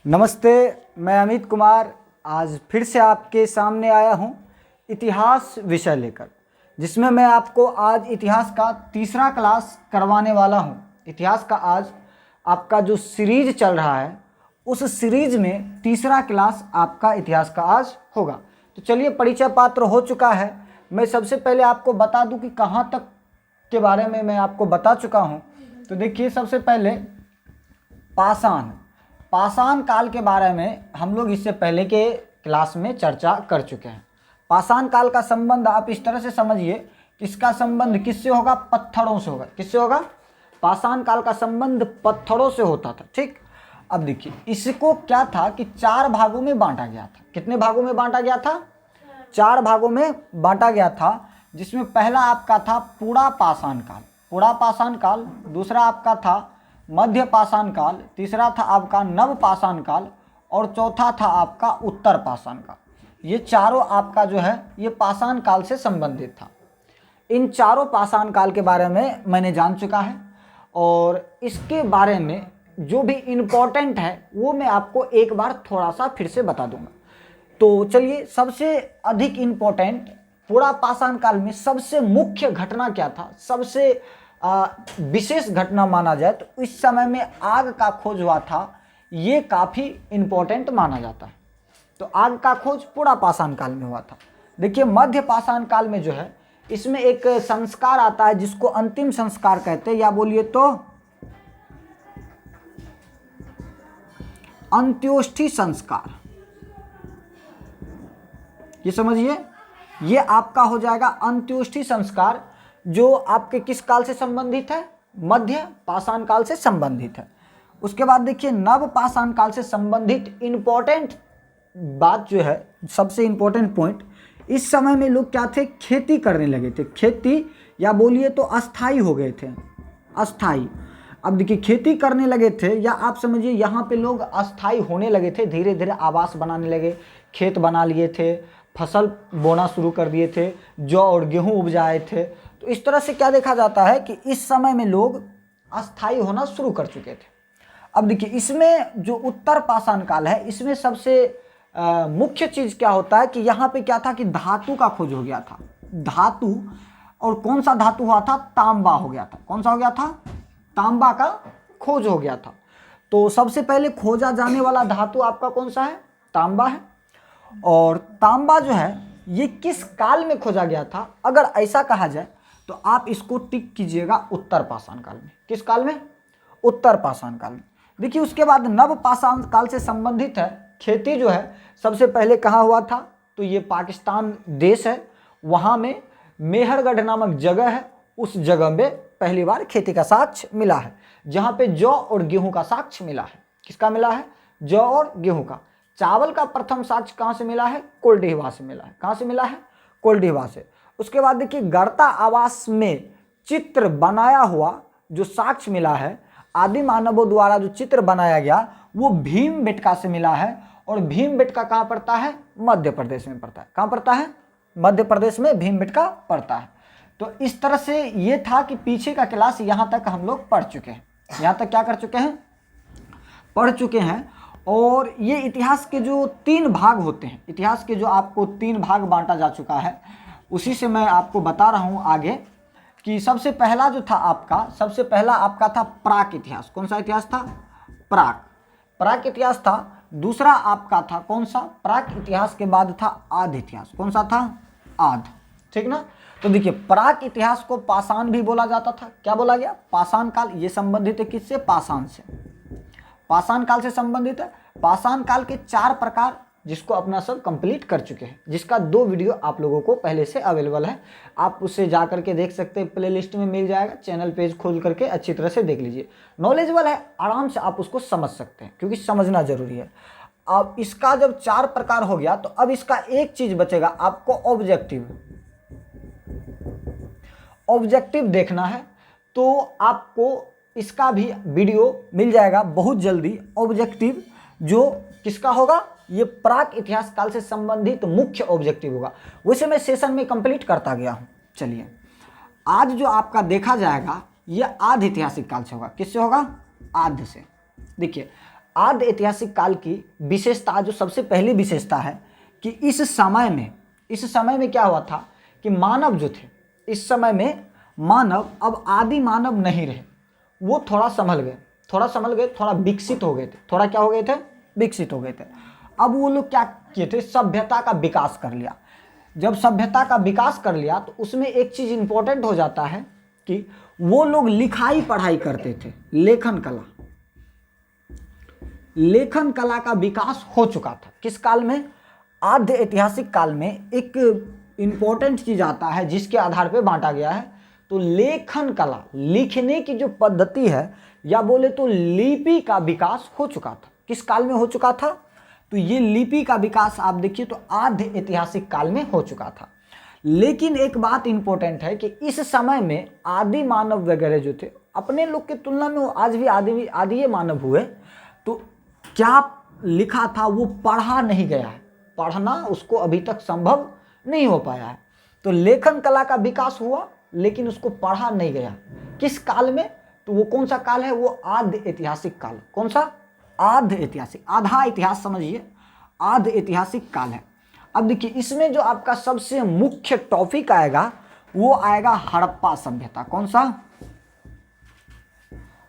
नमस्ते, मैं अमित कुमार आज फिर से आपके सामने आया हूं इतिहास विषय लेकर, जिसमें मैं आपको आज इतिहास का तीसरा क्लास करवाने वाला हूं। इतिहास का आज आपका जो सीरीज चल रहा है, उस सीरीज में तीसरा क्लास आपका इतिहास का आज होगा। तो चलिए, परिचय पात्र हो चुका है। मैं सबसे पहले आपको बता दूं कि कहाँ तक के बारे में मैं आपको बता चुका हूं। तो देखिए, सबसे पहले पाषाण काल के बारे में हम लोग इससे पहले के क्लास में चर्चा कर चुके हैं। पाषाण काल का संबंध आप इस तरह से समझिए कि इसका संबंध किससे होगा? पत्थरों से होगा। किससे होगा? पाषाण काल का संबंध पत्थरों से होता था। ठीक, अब देखिए, इसको क्या था कि 4 भागों में बांटा गया था। कितने भागों में बांटा गया था? 4 भागों में बांटा गया था, जिसमें पहला आपका था पूरा पाषाण काल, दूसरा आपका था मध्य पाषाण काल, तीसरा था आपका नव पाषाण काल और चौथा था आपका उत्तर पाषाण काल। ये चारों आपका जो है ये पाषाण काल से संबंधित था। इन चारों पाषाण काल के बारे में मैंने जान चुका है और इसके बारे में जो भी इम्पोर्टेंट है वो मैं आपको एक बार थोड़ा सा फिर से बता दूंगा। तो चलिए, सबसे अधिक इम्पोर्टेंट पूरा पाषाण काल में सबसे मुख्य घटना क्या था, सबसे विशेष घटना माना जाए तो इस समय में आग का खोज हुआ था। ये काफ़ी इम्पोर्टेंट माना जाता है। तो आग का खोज पूरा पाषाण काल में हुआ था। देखिए, मध्य पाषाण काल में जो है इसमें एक संस्कार आता है जिसको अंतिम संस्कार कहते हैं, या बोलिए तो अंत्योष्ठि संस्कार। ये समझिए, ये आपका हो जाएगा अंत्योष्ठि संस्कार, जो आपके किस काल से संबंधित है? मध्य पाषाण काल से संबंधित है। उसके बाद देखिए, नव पाषाण काल से संबंधित इंपॉर्टेंट बात जो है, सबसे इंपॉर्टेंट पॉइंट, इस समय में लोग क्या थे? खेती करने लगे थे। खेती या बोलिए तो अस्थाई हो गए थे। अस्थाई, अब देखिए, खेती करने लगे थे, या आप समझिए यहाँ पे लोग अस्थाई होने लगे थे। धीरे धीरे आवास बनाने लगे, खेत बना लिए थे, फसल बोना शुरू कर दिए थे, जौ और गेहूँ उपजाए थे। तो इस तरह से क्या देखा जाता है कि इस समय में लोग अस्थाई होना शुरू कर चुके थे। अब देखिए, इसमें जो उत्तर पाषाण काल है, इसमें सबसे मुख्य चीज़ क्या होता है कि यहाँ पे क्या था कि धातु का खोज हो गया था। धातु, और कौन सा धातु हुआ था? तांबा हो गया था। कौन सा हो गया था? तांबा का खोज हो गया था। तो सबसे पहले खोजा जाने वाला धातु आपका कौन सा है? तांबा है। और तांबा जो है ये किस काल में खोजा गया था? अगर ऐसा कहा जाए तो आप इसको टिक कीजिएगा उत्तर पाषाण काल में। किस काल में? उत्तर पाषाण काल में। देखिए, उसके बाद नव पाषाण काल से संबंधित है। खेती जो है सबसे पहले कहाँ हुआ था? तो ये पाकिस्तान देश है, वहाँ में मेहरगढ़ नामक जगह है। उस जगह में पहली बार खेती का साक्ष्य मिला है, जहाँ पे जौ और गेहूँ का साक्ष्य मिला है। किसका मिला है? जौ और गेहूँ का। चावल का प्रथम साक्ष्य कहाँ से मिला है? कोल्डीहवा से मिला है। कहाँ से मिला है? कोल्डीहवा से। उसके बाद देखिए, गढ़ता आवास में चित्र बनाया हुआ जो साक्ष्य मिला है, आदि मानवों द्वारा जो चित्र बनाया गया, वो भीमबेटका से मिला है। और भीमबेटका कहाँ पड़ता है? मध्य प्रदेश में पड़ता है। कहाँ पड़ता है? मध्य प्रदेश में भीमबेटका पड़ता है। तो इस तरह से ये था कि पीछे का क्लास यहाँ तक हम लोग पढ़ चुके हैं। यहाँ तक क्या कर चुके हैं? पढ़ चुके हैं। और ये इतिहास के जो 3 भाग होते हैं, इतिहास के जो आपको 3 भाग बांटा जा चुका है, उसी से मैं आपको बता रहा हूँ आगे कि सबसे पहला जो था आपका, सबसे पहला आपका था प्राक इतिहास। कौन सा इतिहास था? प्राक इतिहास था। दूसरा आपका था कौन सा? प्राक इतिहास के बाद था आद इतिहास। कौन सा था? आद। ठीक ना? तो देखिए, प्राक इतिहास को पाषाण भी बोला जाता था। क्या बोला गया? पाषाण काल। ये संबंधित है किससे? पाषाण से। पाषाण काल से संबंधित है। पाषाण काल के 4 प्रकार, जिसको अपना सब कंप्लीट कर चुके हैं, जिसका 2 वीडियो आप लोगों को पहले से अवेलेबल है। आप उससे जा करके देख सकते हैं, प्लेलिस्ट में मिल जाएगा। चैनल पेज खोल करके अच्छी तरह से देख लीजिए। नॉलेजेबल है, आराम से आप उसको समझ सकते हैं, क्योंकि समझना जरूरी है। अब इसका जब 4 प्रकार हो गया, तो अब इसका एक चीज बचेगा आपको, ऑब्जेक्टिव देखना है। तो आपको इसका भी वीडियो मिल जाएगा बहुत जल्दी। ऑब्जेक्टिव जो किसका होगा? ये प्राक इतिहास काल से संबंधित मुख्य ऑब्जेक्टिव होगा। वैसे मैं सेशन में कंप्लीट करता गया हूँ। चलिए, आज जो आपका देखा जाएगा ये आध ऐतिहासिक काल से होगा। किससे होगा? आध से। देखिए, आद्य ऐतिहासिक काल की विशेषता, जो सबसे पहली विशेषता है कि इस समय में क्या हुआ था कि मानव जो थे, इस समय में मानव अब आदि मानव नहीं रहे, वो थोड़ा संभल गए, थोड़ा विकसित हो गए थे। थोड़ा क्या हो गए थे? विकसित हो गए थे। अब वो लोग क्या किए थे? सभ्यता का विकास कर लिया। जब सभ्यता का विकास कर लिया तो उसमें एक चीज इंपॉर्टेंट हो जाता है कि वो लोग लिखाई पढ़ाई करते थे, लेखन कला का विकास हो चुका था। किस काल में? आद्य ऐतिहासिक काल में एक इंपॉर्टेंट चीज आता है जिसके आधार पर बांटा गया है। तो लेखन कला, लिखने की जो पद्धति है या बोले तो लिपि का विकास हो चुका था। किस काल में हो चुका था? तो ये लिपि का विकास आप देखिए तो आद्य ऐतिहासिक काल में हो चुका था। लेकिन एक बात इंपॉर्टेंट है कि इस समय में आदि मानव वगैरह जो थे, अपने लोग की तुलना में वो आज भी आदि मानव हुए, तो क्या लिखा था वो पढ़ा नहीं गया है, पढ़ना उसको अभी तक संभव नहीं हो पाया है। तो लेखन कला का विकास हुआ लेकिन उसको पढ़ा नहीं गया। किस काल में? तो वो कौन सा काल है? वो आद्य ऐतिहासिक काल। कौन सा? आद्य ऐतिहासिक, आधा इतिहास समझिए, आद्य ऐतिहासिक काल है। अब देखिए इसमें जो आपका सबसे मुख्य टॉपिक आएगा वो आएगा हड़प्पा सभ्यता। कौन सा?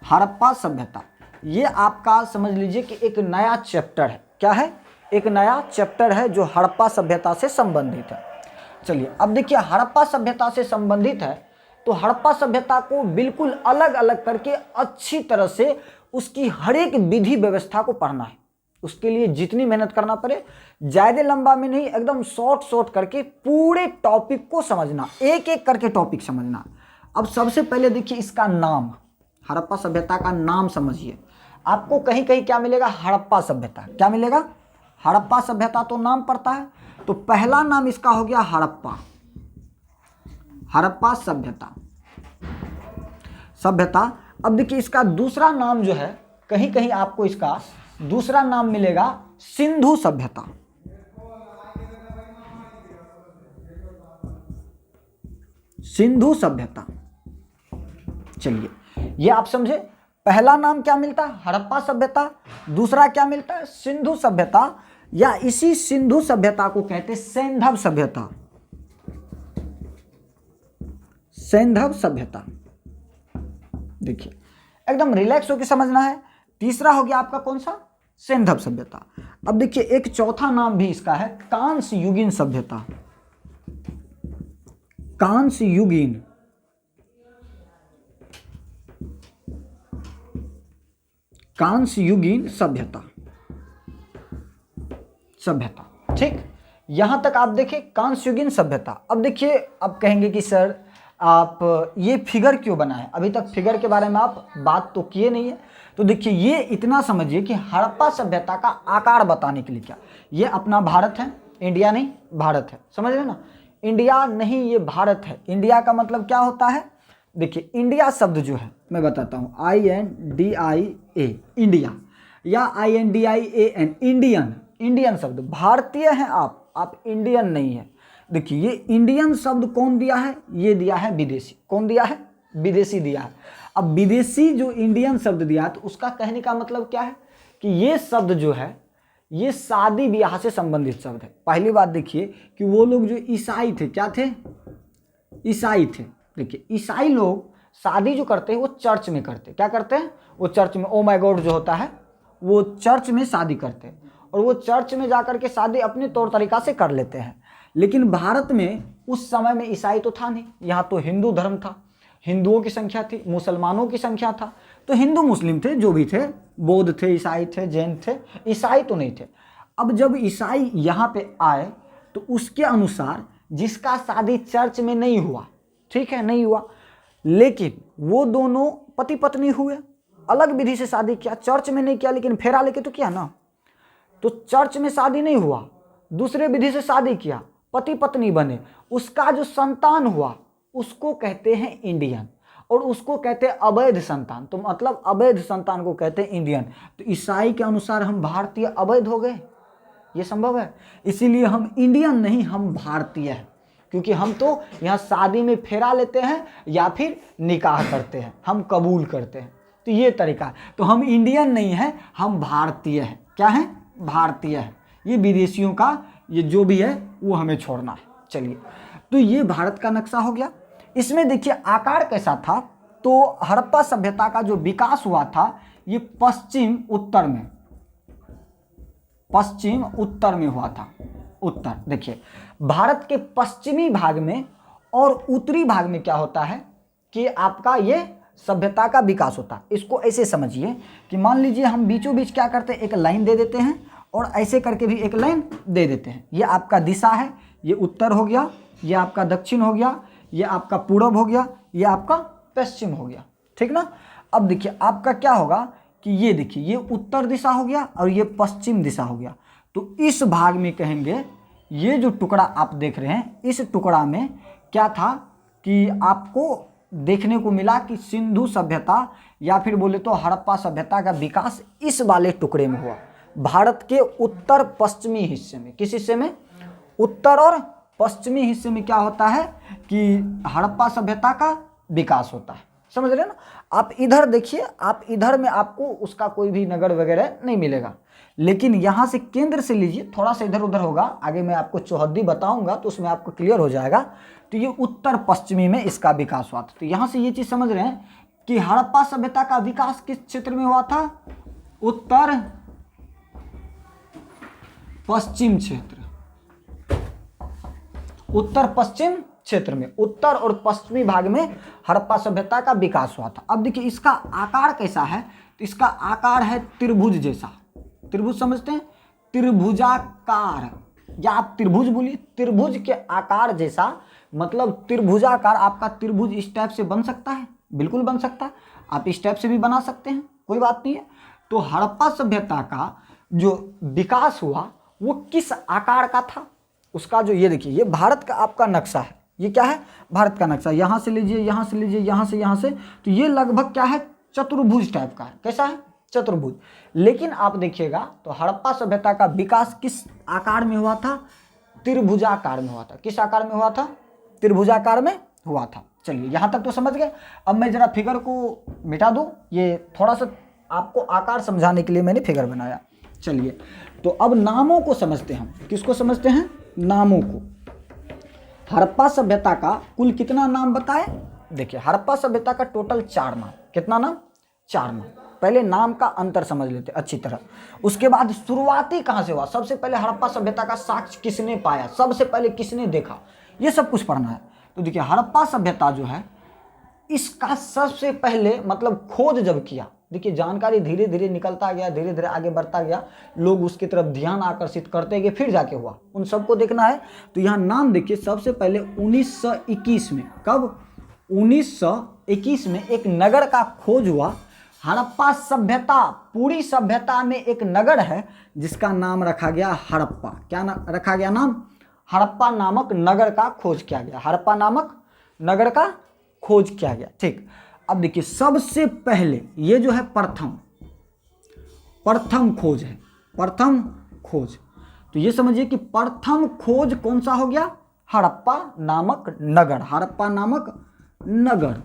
हड़प्पा सभ्यता। ये आपका समझ लीजिए कि एक नया चैप्टर है। क्या है? एक नया चैप्टर है जो हड़प्पा सभ्यता से संबंधित है। चलिए अब देखिए, हड़प्पा सभ्यता से संबंधित है तो हड़प्पा सभ्यता को बिल्कुल अलग अलग करके अच्छी तरह से उसकी हर एक विधि व्यवस्था को पढ़ना है। उसके लिए जितनी मेहनत करना पड़े, ज्यादा लंबा में नहीं, एकदम शॉर्ट करके पूरे टॉपिक को समझना, एक एक करके टॉपिक समझना। अब सबसे पहले देखिए इसका नाम, हड़प्पा सभ्यता का नाम समझिए। आपको कहीं कहीं क्या मिलेगा? हड़प्पा सभ्यता। क्या मिलेगा? हड़प्पा सभ्यता तो नाम पड़ता है। तो पहला नाम इसका हो गया हड़प्पा, हड़प्पा सभ्यता। अब देखिए इसका दूसरा नाम जो है, कहीं कहीं आपको इसका दूसरा नाम मिलेगा सिंधु सभ्यता। सिंधु सभ्यता। चलिए ये आप समझे, पहला नाम क्या मिलता है? हड़प्पा सभ्यता। दूसरा क्या मिलता है? सिंधु सभ्यता, या इसी सिंधु सभ्यता को कहते हैं सैंधव सभ्यता। सैंधव सभ्यता। देखिए एकदम रिलैक्स होकर समझना है। तीसरा हो गया आपका कौन सा? सैंधव सभ्यता। अब देखिए एक चौथा नाम भी इसका है कांस्य युगीन सभ्यता। कांस्य युगीन सभ्यता। ठीक, यहां तक आप देखिए कांस्य युगीन सभ्यता। अब देखिए, अब कहेंगे कि सर आप ये फिगर क्यों बना है? अभी तक फिगर के बारे में आप बात तो किए नहीं है। तो देखिए ये इतना समझिए कि हड़प्पा सभ्यता का आकार बताने के लिए क्या, ये अपना भारत है, इंडिया नहीं भारत है, समझ रहे ना? इंडिया नहीं, ये भारत है। इंडिया का मतलब क्या होता है? देखिए इंडिया शब्द जो है मैं बताता हूँ, INDIA इंडिया, या INDIAN इंडियन। इंडियन शब्द, भारतीय हैं आप इंडियन नहीं है। देखिए ये इंडियन शब्द कौन दिया है? ये दिया है विदेशी। कौन दिया है? विदेशी दिया है। अब विदेशी जो इंडियन शब्द दिया है तो उसका कहने का मतलब क्या है कि ये शब्द जो है ये शादी ब्याह से संबंधित शब्द है। पहली बात देखिए कि वो लोग जो ईसाई थे, क्या थे? ईसाई थे। देखिए ईसाई लोग शादी जो करते हैं वो चर्च में करते हैं। क्या करते हैं? वो चर्च में, ओ माय गॉड जो होता है वो चर्च में शादी करते हैं, और वो चर्च में जाकर के शादी अपने तौर तरीका से कर लेते हैं। लेकिन भारत में उस समय में ईसाई तो था नहीं, यहाँ तो हिंदू धर्म था, हिंदुओं की संख्या थी, मुसलमानों की संख्या था। तो हिंदू मुस्लिम थे, जो भी थे, बौद्ध थे, ईसाई थे, जैन थे, ईसाई तो नहीं थे। अब जब ईसाई यहाँ पे आए तो उसके अनुसार जिसका शादी चर्च में नहीं हुआ, ठीक है, नहीं हुआ, लेकिन वो दोनों पति पत्नी हुए, अलग विधि से शादी किया, चर्च में नहीं किया, लेकिन फेरा लेके तो किया ना। तो चर्च में शादी नहीं हुआ, दूसरे विधि से शादी किया, पति पत्नी बने, उसका जो संतान हुआ उसको कहते हैं इंडियन, और उसको कहते हैं अवैध संतान। तो मतलब अवैध संतान को कहते हैं इंडियन। तो ईसाई के अनुसार हम भारतीय अवैध हो गए, ये संभव है। इसीलिए हम इंडियन नहीं, हम भारतीय हैं, क्योंकि हम तो यहाँ शादी में फेरा लेते हैं या फिर निकाह करते हैं, हम कबूल करते हैं। तो ये तरीका है। तो हम इंडियन नहीं है, हम भारतीय हैं। क्या है? भारतीय है। ये विदेशियों का ये जो भी है वो हमें छोड़ना है। चलिए, तो ये भारत का नक्शा हो गया। इसमें देखिए आकार कैसा था, तो हड़प्पा सभ्यता का जो विकास हुआ था ये पश्चिम उत्तर में हुआ था। उत्तर देखिए, भारत के पश्चिमी भाग में और उत्तरी भाग में क्या होता है कि आपका ये सभ्यता का विकास होता है। इसको ऐसे समझिए कि मान लीजिए हम बीचों बीच क्या करते हैं, एक लाइन दे देते हैं और ऐसे करके भी एक लाइन दे देते हैं। ये आपका दिशा है, ये उत्तर हो गया, ये आपका दक्षिण हो गया, ये आपका पूर्व हो गया, ये आपका पश्चिम हो गया। ठीक ना? अब देखिए आपका क्या होगा कि ये देखिए ये उत्तर दिशा हो गया और ये पश्चिम दिशा हो गया। तो इस भाग में कहेंगे, ये जो टुकड़ा आप देख रहे हैं, इस टुकड़ा में क्या था कि आपको देखने को मिला कि सिंधु सभ्यता या फिर बोले तो हड़प्पा सभ्यता का विकास इस वाले टुकड़े में हुआ, भारत के उत्तर पश्चिमी हिस्से में। किस हिस्से में? उत्तर और पश्चिमी हिस्से में क्या होता है कि हड़प्पा सभ्यता का विकास होता है। समझ रहे हैं ना? आप इधर देखिए, आप इधर में आपको उसका कोई भी नगर वगैरह नहीं मिलेगा, लेकिन यहाँ से केंद्र से लीजिए, थोड़ा सा इधर उधर होगा, आगे मैं आपको चौहद्दी बताऊंगा तो उसमें आपको क्लियर हो जाएगा। तो ये उत्तर पश्चिमी में इसका विकास हुआ था। तो यहाँ से ये चीज़ समझ रहे हैं कि हड़प्पा सभ्यता का विकास किस क्षेत्र में हुआ था? उत्तर पश्चिम क्षेत्र, उत्तर पश्चिम क्षेत्र में, उत्तर और पश्चिमी भाग में हड़प्पा सभ्यता का विकास हुआ था। अब देखिए इसका आकार कैसा है, तो इसका आकार है त्रिभुज जैसा। त्रिभुज समझते हैं? त्रिभुजाकार, या आप त्रिभुज बोलिए, त्रिभुज के आकार जैसा, मतलब त्रिभुजाकार। आपका त्रिभुज इस टाइप से बन सकता है, बिल्कुल बन सकता है, आप इस टाइप से भी बना सकते हैं, कोई बात नहीं है। तो हड़प्पा सभ्यता का जो विकास हुआ वो किस आकार का था, उसका जो ये देखिए, ये भारत का आपका नक्शा है। ये क्या है? भारत का नक्शा। यहाँ से लीजिए, यहाँ से लीजिए, यहाँ से, तो ये लगभग क्या है? चतुर्भुज टाइप का है। कैसा है? चतुर्भुज। लेकिन आप देखिएगा तो हड़प्पा सभ्यता का विकास किस आकार में हुआ था? त्रिभुजाकार में हुआ था। किस आकार में हुआ था? त्रिभुजाकार में हुआ था। चलिए यहाँ तक तो समझ गए। अब मैं जरा फिगर को मिटा दूँ, ये थोड़ा सा आपको आकार समझाने के लिए मैंने फिगर बनाया। चलिए, तो अब नामों को समझते हैं। हम किसको समझते हैं? नामों को। हड़प्पा सभ्यता का कुल कितना नाम बताए? देखिए हड़प्पा सभ्यता का टोटल 4 नाम। कितना नाम? 4 नाम। पहले नाम का अंतर समझ लेते अच्छी तरह। उसके बाद शुरुआती कहाँ से हुआ, सबसे पहले हड़प्पा सभ्यता का साक्ष्य किसने पाया, सबसे पहले किसने देखा, ये सब कुछ पढ़ना है। तो देखिए हड़प्पा सभ्यता जो है इसका सबसे पहले मतलब खोज जब किया, देखिए जानकारी धीरे धीरे निकलता गया, धीरे धीरे आगे बढ़ता गया, लोग उसकी तरफ ध्यान आकर्षित करते गए, फिर जाके हुआ। उन सबको देखना है। तो यहाँ नाम देखिए, सबसे पहले 1921 में, कब? 1921 में एक नगर का खोज हुआ। हड़प्पा सभ्यता, पूरी सभ्यता में एक नगर है जिसका नाम रखा गया हड़प्पा। क्या रखा गया नाम? हड़प्पा नामक नगर का खोज किया गया। हड़प्पा नामक नगर का खोज किया गया। ठीक। अब देखिए सबसे पहले ये जो है प्रथम खोज है, प्रथम खोज। तो ये समझिए कि प्रथम खोज कौन सा हो गया? हड़प्पा नामक नगर, हड़प्पा नामक नगर।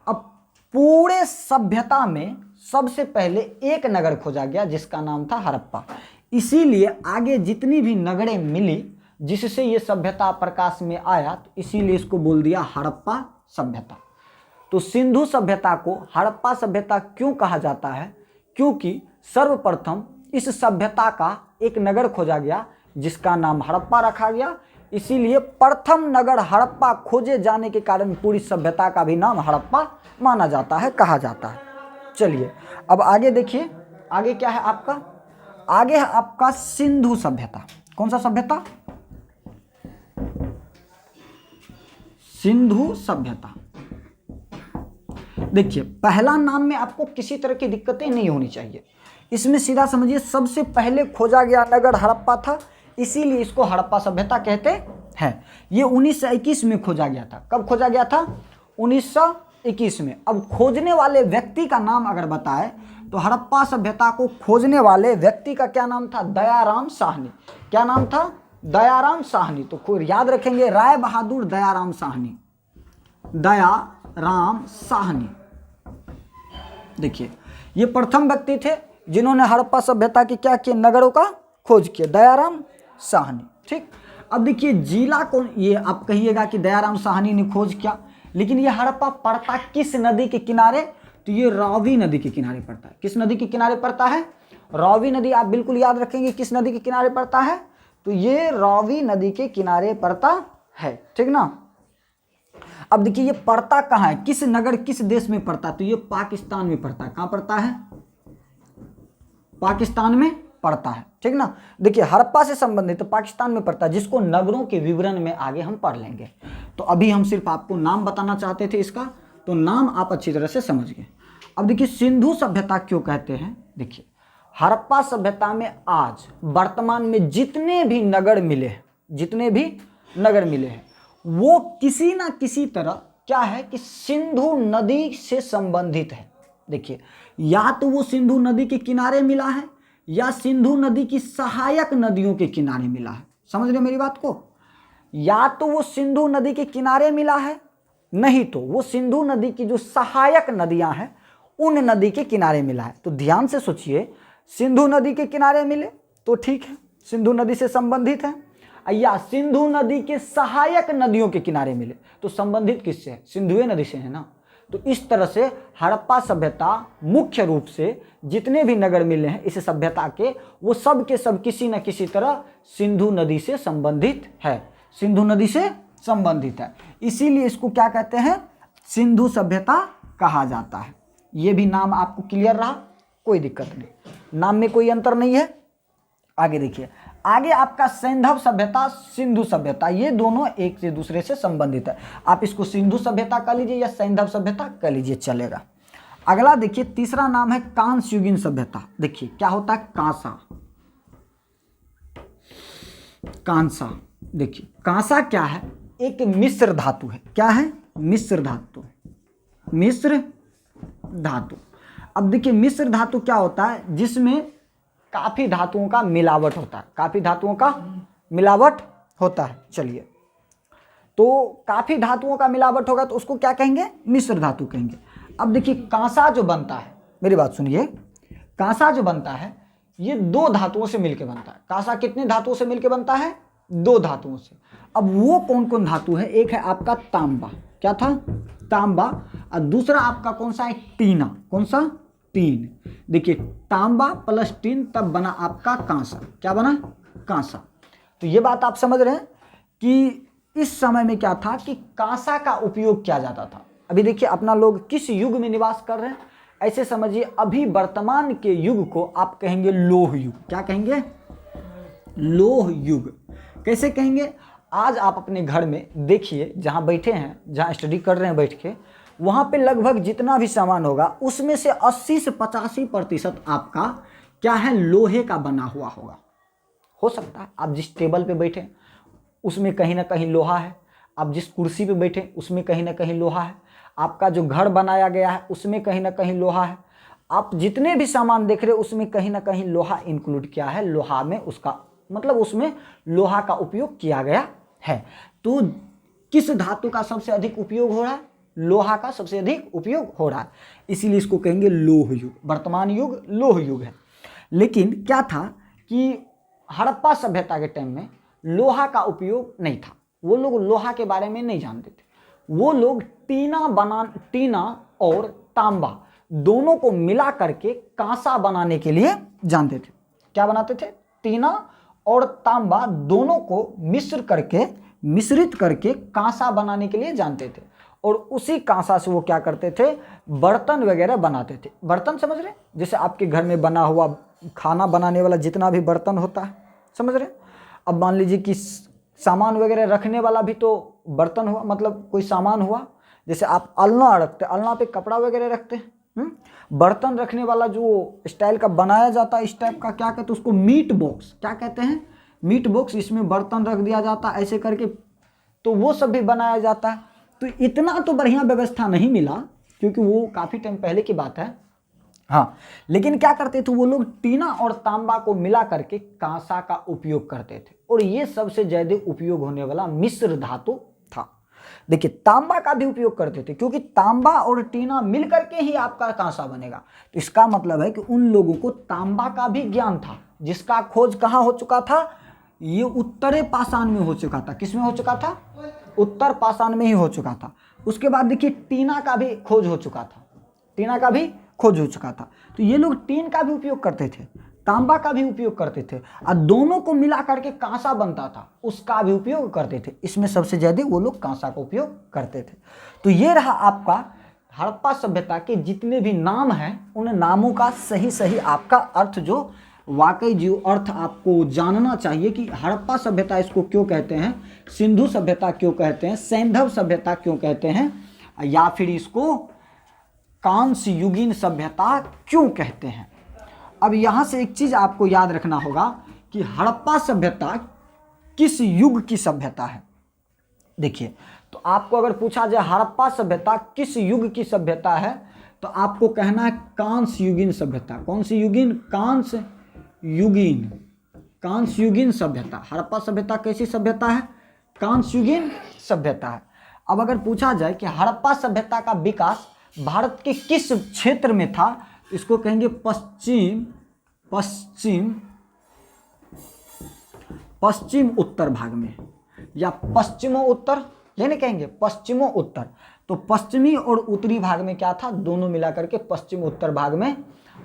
अब पूरे सभ्यता में सबसे पहले एक नगर खोजा गया जिसका नाम था हड़प्पा। इसीलिए आगे जितनी भी नगरें मिली जिससे ये सभ्यता प्रकाश में आया, तो इसीलिए इसको बोल दिया हड़प्पा सभ्यता। तो सिंधु सभ्यता को हड़प्पा सभ्यता क्यों कहा जाता है? क्योंकि सर्वप्रथम इस सभ्यता का एक नगर खोजा गया जिसका नाम हड़प्पा रखा गया। इसीलिए प्रथम नगर हड़प्पा खोजे जाने के कारण पूरी सभ्यता का भी नाम हड़प्पा माना जाता है, कहा जाता है। चलिए अब आगे देखिए, आगे क्या है आपका? आगे है आपका सिंधु सभ्यता। कौन सा सभ्यता? सिंधु सभ्यता। देखिए पहला नाम में आपको किसी तरह की दिक्कतें नहीं होनी चाहिए। इसमें सीधा समझिए सबसे पहले खोजा गया नगर हड़प्पा था, इसीलिए इसको हड़प्पा सभ्यता कहते हैं। ये 1921 में खोजा गया था। कब खोजा गया था? 1921 में। अब खोजने वाले व्यक्ति का नाम अगर बताए तो हड़प्पा सभ्यता को खोजने वाले व्यक्ति का क्या नाम था? दयाराम साहनी। क्या नाम था? दयाराम साहनी। तो याद रखेंगे, राय बहादुर दयाराम साहनी, दयाराम साहनी। देखिए ये प्रथम व्यक्ति थे जिन्होंने हड़प्पा सभ्यता की क्या किया, नगरों का खोज किया, दयाराम साहनी। ठीक, अब देखिए जिला कौन, ये आप कहिएगा कि दयाराम साहनी ने खोज किया, लेकिन ये हड़प्पा पड़ता किस नदी के किनारे, तो ये रावी नदी के किनारे पड़ता है। किस नदी के किनारे पड़ता है, रावी नदी। आप बिल्कुल याद रखेंगे किस नदी के किनारे पड़ता है, तो ये रावी नदी के किनारे पड़ता है। ठीक ना। अब देखिए ये पड़ता कहाँ है, किस नगर किस देश में पड़ता है, तो ये पाकिस्तान में पड़ता है। कहाँ पड़ता है, पाकिस्तान में पड़ता है। ठीक ना। देखिए हड़प्पा से संबंधित तो पाकिस्तान में पड़ता है, जिसको नगरों के विवरण में आगे हम पढ़ लेंगे। तो अभी हम सिर्फ आपको नाम बताना चाहते थे इसका, तो नाम आप अच्छी तरह से समझ गए। अब देखिए सिंधु सभ्यता क्यों कहते हैं, देखिए हड़प्पा सभ्यता में आज वर्तमान में जितने भी नगर मिले हैं, जितने भी नगर मिले हैं, वो किसी ना किसी तरह क्या है कि सिंधु नदी से संबंधित है। देखिए या तो वो सिंधु नदी के किनारे मिला है या सिंधु नदी की सहायक नदियों के किनारे मिला है। समझ रहे मेरी बात को, या तो वो सिंधु नदी के किनारे मिला है, नहीं तो वो सिंधु नदी की जो सहायक नदियां हैं उन नदी के किनारे मिला है। तो ध्यान से सोचिए, सिंधु नदी के किनारे मिले तो ठीक है, सिंधु नदी से संबंधित है, या सिंधु नदी के सहायक नदियों के किनारे मिले तो संबंधित किससे है, सिंधु नदी से है ना। तो इस तरह से हड़प्पा सभ्यता मुख्य रूप से जितने भी नगर मिले हैं इस सभ्यता के, वो सब के सब किसी न किसी तरह सिंधु नदी से संबंधित है, सिंधु नदी से संबंधित है। इसीलिए इसको क्या कहते हैं, सिंधु सभ्यता कहा जाता है। ये भी नाम आपको क्लियर रहा, कोई दिक्कत नहीं, नाम में कोई अंतर नहीं है। आगे देखिए, आगे आपका सैंधव सभ्यता, सिंधु सभ्यता, ये दोनों एक से दूसरे से संबंधित है। आप इसको सिंधु सभ्यता कह लीजिए या सैंधव सभ्यता कह लीजिए, चलेगा। अगला देखिए तीसरा नाम है कांस्ययुगीन सभ्यता। देखिए क्या होता है कांसा, कांसा। देखिए कांसा क्या है, एक मिश्र धातु है। क्या है, मिश्र धातु, मिश्र धातु। अब देखिए मिश्र धातु क्या होता है, जिसमें काफी धातुओं का मिलावट होता है, काफी धातुओं का मिलावट होता है। चलिए, तो काफी धातुओं का मिलावट होगा तो उसको क्या कहेंगे, मिश्र धातु कहेंगे। अब देखिए कांसा जो बनता है, मेरी बात सुनिए, कांसा जो बनता है ये दो धातुओं से मिलकर बनता है। कांसा कितने धातुओं से मिलकर बनता है, दो धातुओं से। अब वो कौन कौन धातु है, एक है आपका तांबा, क्या था, तांबा, और दूसरा आपका कौन सा है, टीना। कौन सा, टीन। देखिए तांबा प्लस टीन तब बना आपका कांसा। क्या बना, कांसा। तो ये बात आप समझ रहे हैं कि इस समय में क्या था कि कांसा का उपयोग किया जाता था। अभी देखिए अपना लोग किस युग में निवास कर रहे हैं, ऐसे समझिए अभी वर्तमान के युग को आप कहेंगे लोह युग। क्या कहेंगे, लोह युग। कैसे कहेंगे, आज आप अपने घर में देखिए, जहाँ बैठे हैं, जहाँ स्टडी कर रहे हैं बैठ के, वहाँ पे लगभग जितना भी सामान होगा उसमें से 80 से 85% आपका क्या है, लोहे का बना हुआ होगा। हो सकता है आप जिस टेबल पे बैठे उसमें कहीं ना कहीं लोहा है, आप जिस कुर्सी पे बैठे उसमें कहीं ना कहीं लोहा है, आपका जो घर बनाया गया है उसमें कहीं ना कहीं लोहा है, आप जितने भी सामान देख रहे हो उसमें कहीं ना कहीं लोहा इंक्लूड किया है। लोहा में उसका मतलब उसमें लोहा का उपयोग किया गया है। तो किस धातु का सबसे अधिक उपयोग हो रहा है, लोहा का सबसे अधिक उपयोग हो रहा है, इसीलिए इसको कहेंगे लोह युग। वर्तमान युग लोह युग है। लेकिन क्या था कि हड़प्पा सभ्यता के टाइम में लोहा का उपयोग नहीं था, वो लोग लोहा के बारे में नहीं जानते थे। वो लोग टीना और तांबा दोनों को मिला करके कांसा बनाने के लिए जानते थे। क्या बनाते थे, टीना और तांबा दोनों को मिश्रित करके कांसा बनाने के लिए जानते थे। और उसी कांसा से वो क्या करते थे, बर्तन वगैरह बनाते थे। बर्तन समझ रहे, जैसे आपके घर में बना हुआ खाना बनाने वाला जितना भी बर्तन होता है, समझ रहे। अब मान लीजिए कि सामान वगैरह रखने वाला भी तो बर्तन हुआ, मतलब कोई सामान हुआ। जैसे आप अलना रखते, अलना पे कपड़ा वगैरह रखते हैं। बर्तन रखने वाला जो स्टाइल का बनाया जाता है, इस टाइप का क्या कहते हैं उसको, मीट बॉक्स। क्या कहते हैं, मीट बॉक्स। इसमें बर्तन रख दिया जाता है ऐसे करके, तो वो सब भी बनाया जाता है। तो इतना तो बढ़िया व्यवस्था नहीं मिला क्योंकि वो काफ़ी टाइम पहले की बात है। हाँ, लेकिन क्या करते थे वो लोग, टीना और तांबा को मिला करके कांसा का उपयोग करते थे। और ये सबसे ज्यादा उपयोग होने वाला मिश्र धातु था। देखिए तांबा का भी उपयोग करते थे, क्योंकि तांबा और टीना मिल करके ही आपका कांसा बनेगा। तो इसका मतलब है कि उन लोगों को तांबा का भी ज्ञान था, जिसका खोज कहाँ हो चुका था, ये उत्तरी पाषाण में हो चुका था। किस में हो चुका था? उत्तर पाषाण में ही हो चुका था। उसके बाद देखिए टीना का भी खोज हो चुका था, टीना का भी खोज हो चुका था। तो ये लोग टीन का भी उपयोग करते थे, तांबा का भी उपयोग करते थे, और दोनों को मिला करके कांसा बनता था, उसका भी उपयोग करते थे। इसमें सबसे ज्यादा वो लोग कांसा का उपयोग करते थे। तो ये रहा आपका हड़प्पा सभ्यता के जितने भी नाम हैं, उन नामों का सही सही आपका अर्थ, जो वाकई जो अर्थ आपको जानना चाहिए कि हड़प्पा सभ्यता इसको क्यों कहते हैं, सिंधु सभ्यता क्यों कहते हैं, सैंधव सभ्यता क्यों कहते हैं, या फिर इसको कांस्य युगीन सभ्यता क्यों कहते हैं। अब यहाँ से एक चीज़ आपको याद रखना होगा कि हड़प्पा सभ्यता किस युग की सभ्यता है। देखिए, तो आपको अगर पूछा जाए हड़प्पा सभ्यता किस युग की सभ्यता है, तो आपको कहना है कांस्य युगीन सभ्यता। कौन सी युगीन? कांस्य युगीन, कांस्य युगीन सभ्यता। हड़प्पा सभ्यता कैसी सभ्यता है? कांस्य युगीन सभ्यता है। अब अगर पूछा जाए कि हड़प्पा सभ्यता का विकास भारत के किस क्षेत्र में था, इसको कहेंगे पश्चिम उत्तर भाग में, या पश्चिमो उत्तर, ये नहीं कहेंगे, पश्चिमो उत्तर। तो पश्चिमी और उत्तरी भाग में क्या था? दोनों मिलाकर के पश्चिम उत्तर भाग में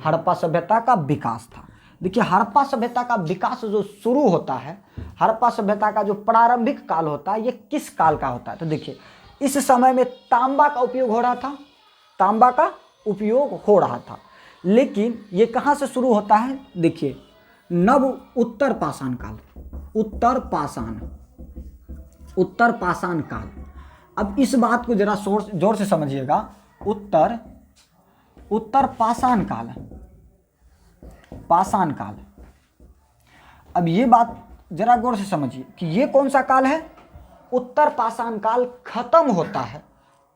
हड़प्पा सभ्यता का विकास था। देखिए हड़प्पा सभ्यता का विकास जो शुरू होता है, हड़प्पा सभ्यता का जो प्रारंभिक काल होता है, ये किस काल का होता है? तो देखिए इस समय में तांबा का उपयोग हो रहा था, तांबा का उपयोग हो रहा था। लेकिन ये कहाँ से शुरू होता है? देखिए नव उत्तर पाषाण काल, उत्तर पाषाण काल। अब इस बात को जरा जोर से समझिएगा, उत्तर पाषाण काल। अब ये बात जरा गौर से समझिए कि ये कौन सा काल है? उत्तर पाषाण काल खत्म होता है,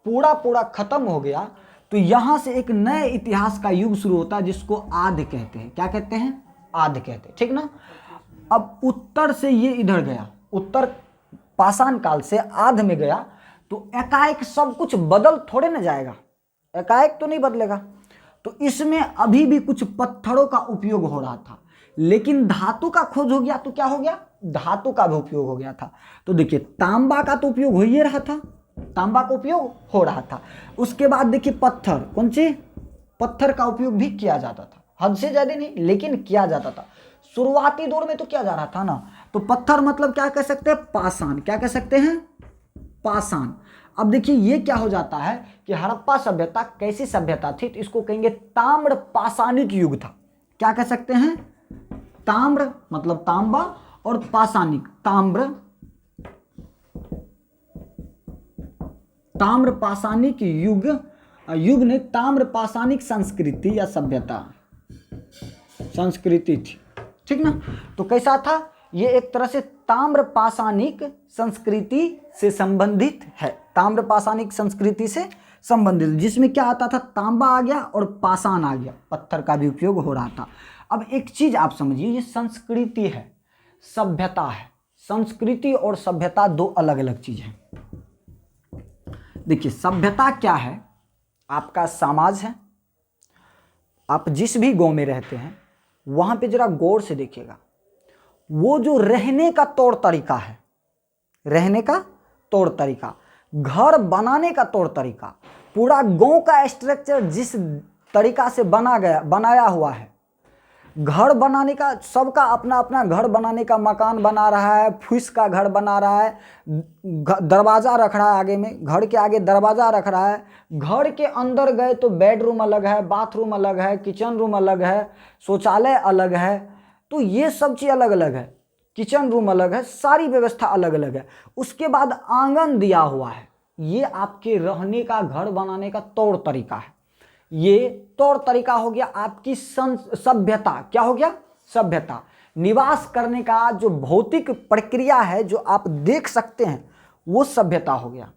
पूरा खत्म हो गया, तो यहां से एक नए इतिहास का युग शुरू होता है, जिसको आदि कहते हैं। क्या कहते हैं? आदि कहते हैं, ठीक ना। अब उत्तर से ये इधर गया, उत्तर पाषाण काल से आदि में गया, तो एकाएक सब कुछ बदल थोड़े न जाएगा, एकाएक तो नहीं बदलेगा। तो इसमें अभी भी कुछ पत्थरों का उपयोग हो रहा था, लेकिन धातु का खोज हो गया, तो क्या हो गया? धातु का भी उपयोग हो गया था। तो देखिए तांबा का तो उपयोग हो ही रहा था, तांबा का उपयोग हो रहा था। उसके बाद देखिए पत्थर, कौन सी? पत्थर का उपयोग भी किया जाता था, हद से ज्यादा नहीं, लेकिन किया जाता था। शुरुआती दौर में तो किया जा रहा था ना। तो पत्थर मतलब क्या कह सकते हैं? पाषाण। क्या कह सकते हैं? पाषाण। अब देखिए ये क्या हो जाता है कि हड़प्पा सभ्यता कैसी सभ्यता थी, तो इसको कहेंगे ताम्र पाषाणिक युग था। क्या कह सकते हैं? ताम्र मतलब तांबा, और पाषाणिक, ताम्र पाषाणिक युग ने ताम्र पाषाणिक संस्कृति या सभ्यता, संस्कृति थी, ठीक ना। तो कैसा था ये? एक तरह से ताम्र पाषाणिक संस्कृति से संबंधित है, ताम्र पाषाणिक संस्कृति से संबंधित, जिसमें क्या आता था? तांबा आ गया और पाषाण आ गया, पत्थर का भी उपयोग हो रहा था। अब एक चीज आप समझिए, ये संस्कृति है, सभ्यता है। संस्कृति और सभ्यता दो अलग अलग चीज हैं। देखिए सभ्यता क्या है? आपका समाज है, आप जिस भी गांव में रहते हैं वहां पे जरा गौर से देखिएगा, वो जो रहने का तौर तरीका है, रहने का तौर तरीका, घर बनाने का तौर तरीका, पूरा गांव का स्ट्रक्चर जिस तरीका से बनाया हुआ है, घर बनाने का, सबका अपना अपना घर बनाने का मकान बना रहा है, फूस का घर बना रहा है, दरवाज़ा रख रहा है आगे में, घर के आगे दरवाज़ा रख रहा है, घर के अंदर गए तो बेडरूम अलग है, बाथरूम अलग है, किचन रूम अलग है, शौचालय अलग है, तो ये सब चीज़ अलग अलग है, किचन रूम अलग है, सारी व्यवस्था अलग अलग है। उसके बाद आंगन दिया हुआ है, ये आपके रहने का, घर बनाने का तौर तरीका है। ये तौर तरीका हो गया आपकी सभ्यता। क्या हो गया? सभ्यता। निवास करने का जो भौतिक प्रक्रिया है, जो आप देख सकते हैं, वो सभ्यता हो गया।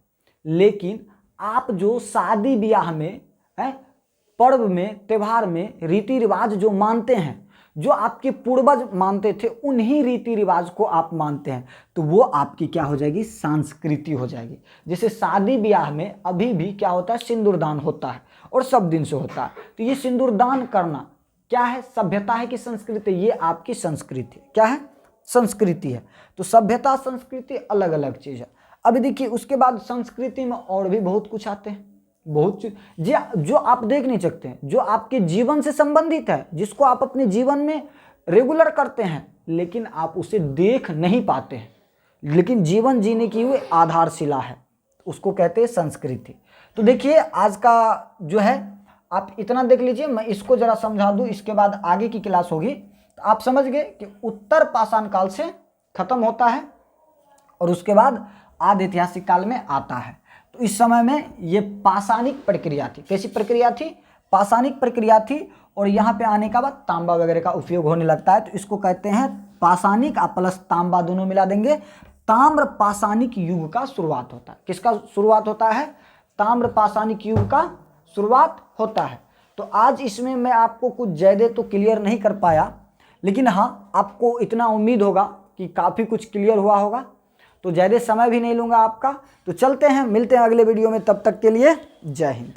लेकिन आप जो शादी ब्याह में, पर्व में, त्योहार में रीति रिवाज जो मानते हैं, जो आपके पूर्वज मानते थे उन्हीं रीति रिवाज को आप मानते हैं, तो वो आपकी क्या हो जाएगी, संस्कृति हो जाएगी। जैसे शादी ब्याह में अभी भी क्या होता है, सिंदूरदान होता है और सब दिन से होता है, तो ये सिंदूरदान करना क्या है, सभ्यता है कि संस्कृति? ये आपकी संस्कृति क्या है, संस्कृति है। तो सभ्यता संस्कृति अलग अलग चीज है। अभी देखिए उसके बाद संस्कृति में और भी बहुत कुछ आते हैं, बहुत चीज जो आप देख नहीं सकते हैं, जो आपके जीवन से संबंधित है, जिसको आप अपने जीवन में रेगुलर करते हैं, लेकिन आप उसे देख नहीं पाते हैं, लेकिन जीवन जीने की वो आधारशिला है, उसको कहते हैं संस्कृति। तो देखिए आज का जो है आप इतना देख लीजिए, मैं इसको जरा समझा दूं, इसके बाद आगे की क्लास होगी। तो आप समझ गए कि उत्तर पाषाण काल से खत्म होता है और उसके बाद आदि ऐतिहासिक काल में आता है। तो इस समय में ये पाषाणिक प्रक्रिया थी। कैसी प्रक्रिया थी? पाषाणिक प्रक्रिया थी। और यहाँ पे आने के बाद तांबा वगैरह का उपयोग होने लगता है, तो इसको कहते हैं पाषाणिक प्लस तांबा दोनों मिला देंगे, ताम्र पाषाणिक युग का शुरुआत होता है। किसका शुरुआत होता है? ताम्र पाषाणिक युग का शुरुआत होता है। तो आज इसमें मैं आपको कुछ ज़्यादा तो क्लियर नहीं कर पाया, लेकिन हाँ आपको इतना उम्मीद होगा कि काफ़ी कुछ क्लियर हुआ होगा। तो ज़्यादा समय भी नहीं लूँगा आपका, तो चलते हैं, मिलते हैं अगले वीडियो में, तब तक के लिए जय हिंद।